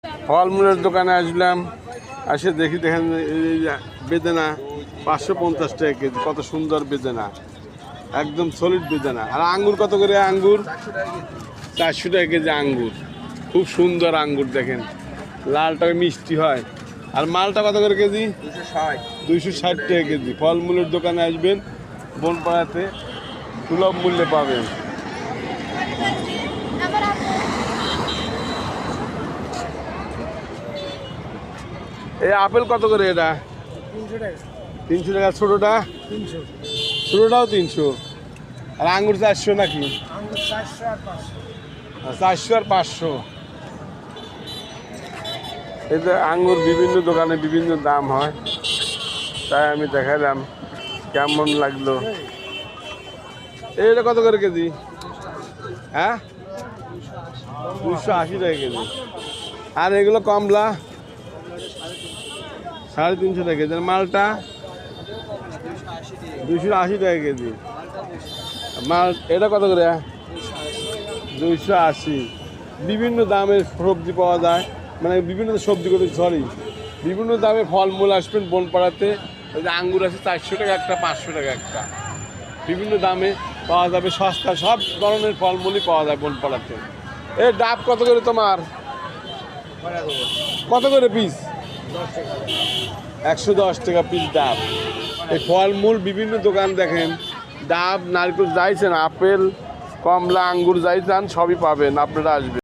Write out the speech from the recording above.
ফলমূলের দোকানে আসলাম, আসে দেখি দেখেন বেদানা 550 টাকা কেজি। কত সুন্দর বেদানা, একদম সলিড বেদানা। আর আঙ্গুর কত করে? আঙ্গুর 400 টাকা কেজি আঙ্গুর। খুব সুন্দর আঙ্গুর, দেখেন লালটা মিষ্টি হয়। আর মালটা কত করে কেজি? 260 টাকা কেজি। ফলমূলের দোকানে আসবেন, বনপাড়াতে সুলভ মূল্যে পাবেন। এই আপেল কত করে? এটা 300 টাকা। ছোটোটা? ছোটোটাও 300। আর আঙ্গুর 400 নাকি? 400 আর 500। এই যে আঙ্গুর বিভিন্ন দোকানে বিভিন্ন দাম হয়, তাই আমি দেখালাম কেমন লাগলো। এইটা কত করে কেজি? হ্যাঁ, 280 টাকা কেজি। আর এগুলো কমলা 350 টাকা কেজি। মালটা 280 টাকা কেজি। মাল এটা কত করে? 280। বিভিন্ন দামের সবজি পাওয়া যায়, মানে বিভিন্ন সবজি করে, সরি, বিভিন্ন দামে ফলমূল। আসবেন বনপাড়াতে। ওই যে আঙ্গুর আছে 400 টাকা একটা, 500 টাকা একটা। বিভিন্ন দামে পাওয়া যাবে, সস্তা সব ধরনের ফলমূলই পাওয়া যায় বনপাড়াতে। এই ডাব কত করে তোমার? কত করে পিস? 110 টাকা পিস ডাব। এই ফলমূল বিভিন্ন দোকান দেখেন, ডাব, নারকেল যাইছেন, আপেল, কমলা, আঙ্গুর যাই চান সবই পাবেন, আপনারা আসবেন।